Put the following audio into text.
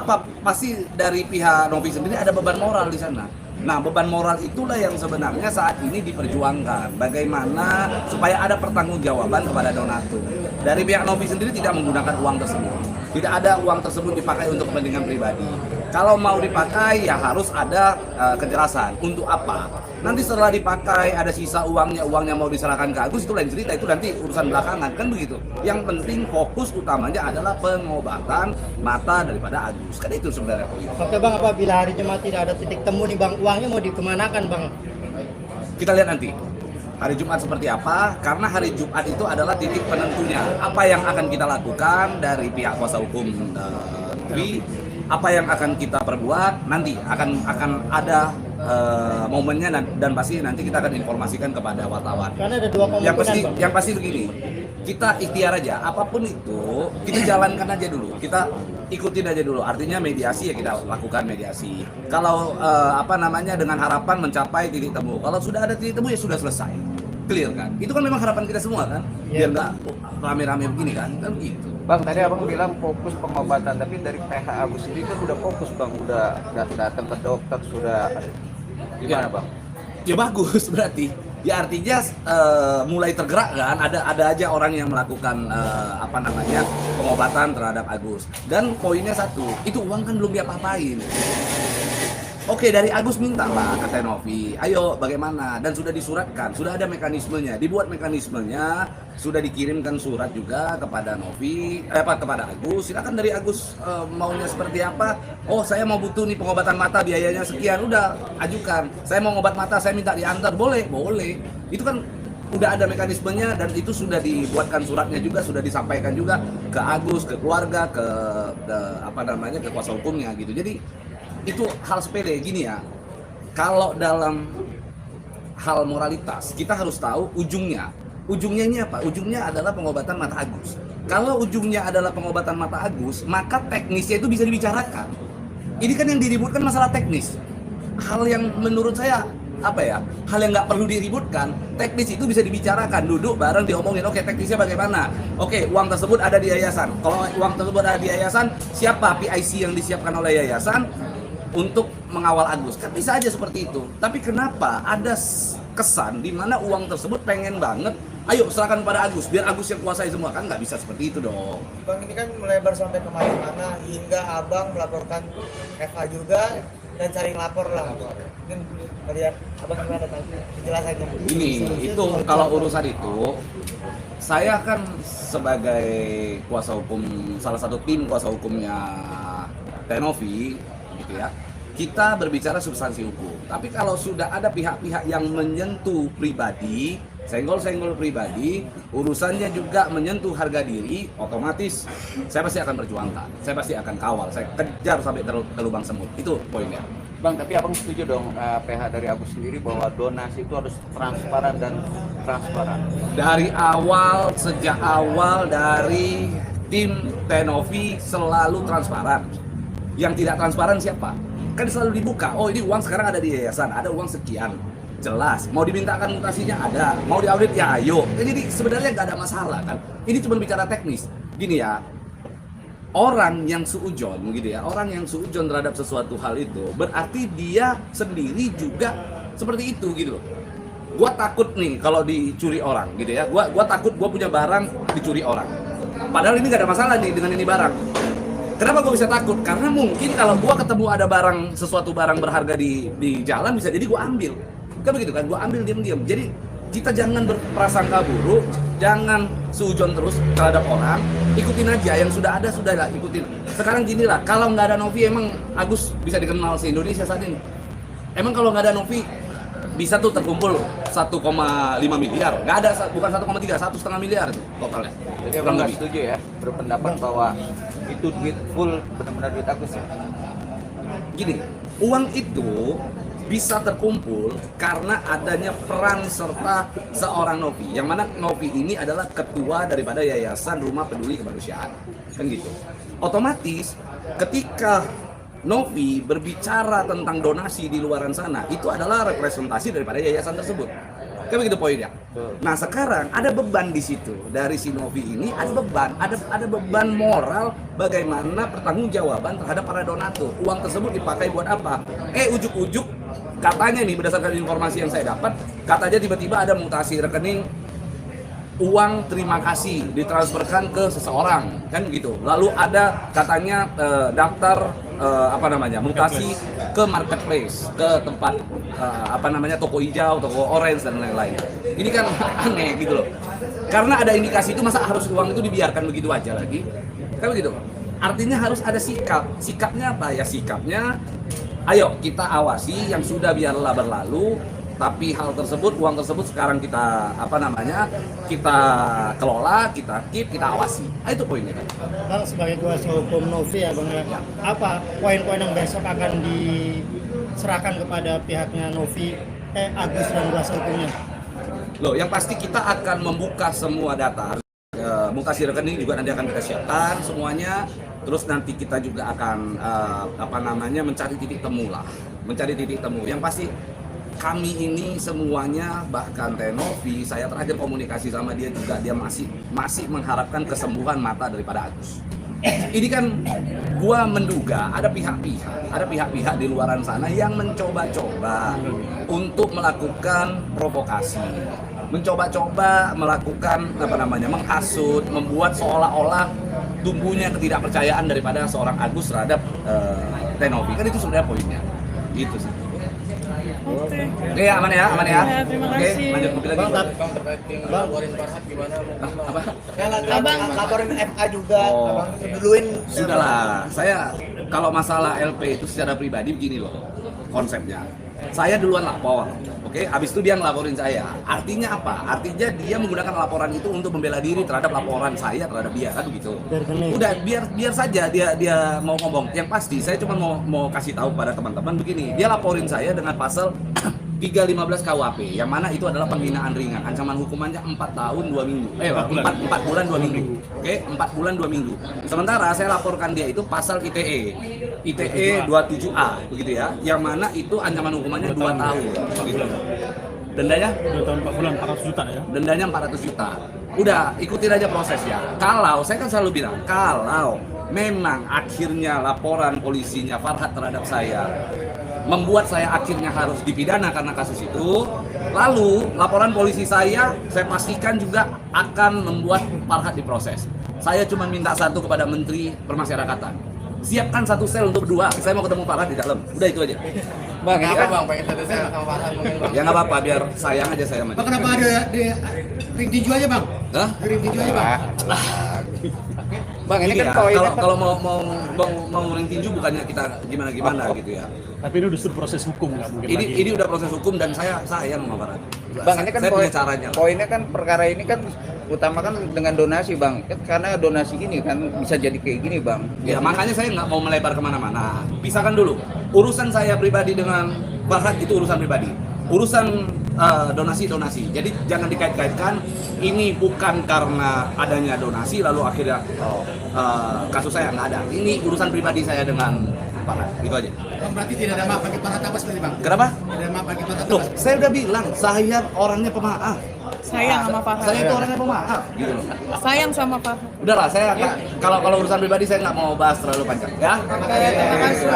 apa pasti dari pihak Novi sendiri ada beban moral di sana. Nah, beban moral itulah yang sebenarnya saat ini diperjuangkan. Bagaimana supaya ada pertanggungjawaban kepada donatur. Dari pihak Novi sendiri tidak menggunakan uang tersebut. Tidak ada uang tersebut dipakai untuk kepentingan pribadi. Kalau mau dipakai ya harus ada kejelasan. Untuk apa? Nanti setelah dipakai ada sisa uangnya mau diserahkan ke Agus, itu lain cerita, itu nanti urusan belakangan, kan begitu. Yang penting fokus utamanya adalah pengobatan mata daripada Agus. Kan itu sebenarnya poin. Oke Bang, apabila hari Jumat tidak ada titik temu nih Bang, uangnya mau dikemanakan Bang? Kita lihat nanti hari Jumat seperti apa, karena hari Jumat itu adalah titik penentunya. Apa yang akan kita lakukan dari pihak kuasa hukum Novi, apa yang akan kita perbuat, nanti akan ada momennya, dan pasti nanti kita akan informasikan kepada wartawan. Karena ada dua kemungkinan Yang pasti begini, kita ikhtiar aja, apapun itu kita jalankan aja dulu, kita ikutin aja dulu. Artinya mediasi ya kita lakukan mediasi. Kalau dengan harapan mencapai titik temu. Kalau sudah ada titik temu ya sudah selesai, clear kan? Itu kan memang harapan kita semua kan, biar nggak rame-rame begini kan gitu. Bang, tadi abang bilang fokus pengobatan, tapi dari PH Agus sendiri kan udah fokus bang, udah datang ke dokter, sudah gimana bang? Ya bagus berarti. Ya artinya mulai tergerak kan, ada aja orang yang melakukan pengobatan terhadap Agus. Dan poinnya satu, itu uang kan belum dia apa-apain. Oke, dari Agus minta lah kata Novi, ayo bagaimana, dan sudah disuratkan, sudah ada mekanismenya, dibuat mekanismenya, sudah dikirimkan surat juga kepada Novi, kepada Agus. Silakan dari Agus maunya seperti apa. Oh, saya mau butuh nih pengobatan mata, biayanya sekian, udah ajukan. Saya mau ngobat mata, saya minta diantar, boleh. Itu kan udah ada mekanismenya, dan itu sudah dibuatkan suratnya juga, sudah disampaikan juga ke Agus, ke keluarga, ke kuasa hukumnya gitu. Jadi itu hal sepele gini ya. Kalau dalam hal moralitas kita harus tahu ujungnya ini apa? Ujungnya adalah pengobatan mata Agus. Kalau ujungnya adalah pengobatan mata Agus, maka teknisnya itu bisa dibicarakan. Ini kan yang diributkan masalah teknis, hal yang menurut saya hal yang nggak perlu diributkan. Teknis itu bisa dibicarakan, duduk bareng diomongin, oke teknisnya bagaimana, oke uang tersebut ada di yayasan, kalau uang tersebut ada di yayasan, siapa PIC yang disiapkan oleh yayasan untuk mengawal Agus, kan bisa aja seperti itu. Tapi kenapa ada kesan di mana uang tersebut pengen banget, ayo serahkan pada Agus, biar Agus yang kuasai semua, kan nggak bisa seperti itu dong. Bang, ini kan melebar sampai kemana-mana hingga abang melaporkan Eva juga dan saling lapor lah. Mungkin lihat abang gimana penjelasannya? Ini itu kalau urusan itu, saya kan sebagai kuasa hukum, salah satu tim kuasa hukumnya Novi gitu ya, kita berbicara substansi hukum. Tapi kalau sudah ada pihak-pihak yang menyentuh pribadi, senggol-senggol pribadi, urusannya juga menyentuh harga diri, otomatis saya pasti akan perjuangkan, saya pasti akan kawal, saya kejar sampai ke lubang semut. Itu poinnya. Bang, tapi abang setuju dong PH dari Agus sendiri bahwa donasi itu harus transparan dan transparan. Dari awal, sejak awal dari tim Novi selalu transparan. Yang tidak transparan siapa? Kan selalu dibuka, oh ini uang sekarang ada di yayasan, ada uang sekian, jelas. Mau dimintakan mutasinya ada, mau diaudit ya ayo. Jadi sebenarnya nggak ada masalah kan. Ini cuma bicara teknis. Gini ya, orang yang suujon gitu ya, orang yang suujon terhadap sesuatu hal itu, berarti dia sendiri juga seperti itu gitu loh. Gua takut nih kalau dicuri orang gitu ya, gua takut gua punya barang dicuri orang. Padahal ini nggak ada masalah nih dengan ini barang. Kenapa gue bisa takut? Karena mungkin kalau gue ketemu ada sesuatu barang berharga di jalan, bisa jadi gue ambil. Kan begitu kan? Gue ambil diam-diam. Jadi kita jangan berprasangka buruk, jangan suujon terus terhadap orang. Ikutin aja, yang sudah ada sudahlah ikutin. Sekarang gini lah, kalau nggak ada Novi emang Agus bisa dikenal se-Indonesia saat ini. Emang kalau nggak ada Novi bisa tuh terkumpul 1,5 miliar. Nggak ada, bukan 1,3, 1,5 miliar totalnya. Jadi abang nggak setuju ya, berpendapat bahwa itu duit full, benar-benar duit Agus ya? Gini, uang itu bisa terkumpul karena adanya peran serta seorang Novi, yang mana Novi ini adalah ketua daripada Yayasan Rumah Peduli Kemanusiaan, kan gitu. Otomatis ketika Novi berbicara tentang donasi di luaran sana, itu adalah representasi daripada yayasan tersebut. Kan begitu poinnya. Betul. Nah sekarang ada beban di situ dari si Novi ini, ada beban, ada beban moral bagaimana pertanggungjawaban terhadap para donatur. Uang tersebut dipakai buat apa? Ujuk-ujuk katanya nih berdasarkan informasi yang saya dapat, katanya tiba-tiba ada mutasi rekening uang terima kasih ditransferkan ke seseorang kan gitu. Lalu ada katanya daftar mutasi ke marketplace, ke tempat toko hijau, toko orange dan lain-lain. Ini kan aneh gitu loh. Karena ada indikasi itu, masa harus uang itu dibiarkan begitu aja lagi? Kan begitu. Artinya harus ada sikap. Sikapnya apa ya? Sikapnya ayo kita awasi yang sudah biarlah berlalu. Tapi hal tersebut, uang tersebut sekarang kita kita kelola, kita keep, kita awasi. Itu poinnya kan. Bang, sebagai kuasa hukum Novi ya Bang, apa poin-poin yang besok akan diserahkan kepada pihaknya Novi, Agus dan kuasa hukumnya? Loh, yang pasti kita akan membuka semua data. Mutasi rekening juga nanti akan kita siapkan semuanya. Terus nanti kita juga akan mencari titik temu lah. Mencari titik temu. Yang pasti kami ini semuanya, bahkan Novi, saya terakhir komunikasi sama dia juga, dia masih mengharapkan kesembuhan mata daripada Agus. Ini kan gua menduga ada pihak-pihak di luaran sana yang mencoba-coba untuk melakukan provokasi, mencoba-coba melakukan menghasut, membuat seolah-olah tumbuhnya ketidakpercayaan daripada seorang Agus terhadap Novi. Kan itu sebenarnya poinnya. Gitu sih. Oke. Oke, aman ya. Ya, terima kasih. Lanjut mobil lagi. laporin Farhad gimana? Apa? Abang. Laporin FA juga, Oh. abang duluin. Sudahlah, saya kalau masalah LP itu secara pribadi begini loh konsepnya. Saya duluan lapor, oke? Habis itu dia ngelaporin saya. Artinya apa? Artinya dia menggunakan laporan itu untuk membela diri terhadap laporan saya terhadap dia, kan begitu. Udah biar saja dia mau ngomong. Yang pasti saya cuma mau kasih tahu pada teman-teman begini. Dia laporin saya dengan pasal 315 KUHP, yang mana itu adalah penghinaan ringan. Ancaman hukumannya 4 tahun 2 minggu. 4 bulan 2 minggu. Oke, 4 bulan 2 minggu. Sementara saya laporkan dia itu pasal ITE 27A begitu ya. Yang mana itu ancaman hukumannya 2 tahun gitu. Dendanya 2 tahun 4 bulan 400 juta ya. dendanya 400 juta. Udah, ikutin aja prosesnya. Kalau saya kan selalu bilang, kalau memang akhirnya laporan polisinya Farhad terhadap saya membuat saya akhirnya harus dipidana karena kasus itu, lalu laporan polisi saya pastikan juga akan membuat Farhad diproses. Saya cuma minta satu kepada Menteri Permasyarakatan, siapkan satu sel untuk berdua. Saya mau ketemu Farhad di dalam. Udah itu aja. Bang, ini kan pengen satu sel sama Farhad mungkin bang. Ya nggak apa-apa, biar sayang aja saya sama dia. Kenapa ada di ring tinju aja Bang? Hah? Di ring tinju aja Bang? Bang, ini Gini kan ya, poinnya kalau mau ring tinju bukannya kita gimana gitu ya. Tapi ini udah proses hukum nggak mungkin lagi. Ini udah proses hukum dan saya sayang sama Farhad. Bang, ini kan saya punya caranya. poinnya kan perkara ini kan utama kan dengan donasi Bang. Karena donasi ini kan bisa jadi kayak gini Bang. Ya makanya saya nggak mau melebar kemana-mana. Pisahkan dulu. Urusan saya pribadi dengan Farhad itu urusan pribadi. Urusan donasi. Jadi jangan dikait-kaitkan. Ini bukan karena adanya donasi lalu akhirnya kasus saya nggak ada. Ini urusan pribadi saya dengan Farhad. Gitu aja. Bang, berarti tidak ada maaf bagi para tabas berarti Bang? Kenapa? Tidak ada maaf bagi para Loh, tabas. saya udah bilang saya orangnya pemaaf. Sayang sama Farhad. Saya itu orangnya pemaaf. Gitu loh. Sayang sama Farhad. Udahlah, saya kalau urusan pribadi saya nggak mau bahas terlalu panjang ya. Oke, terima kasih.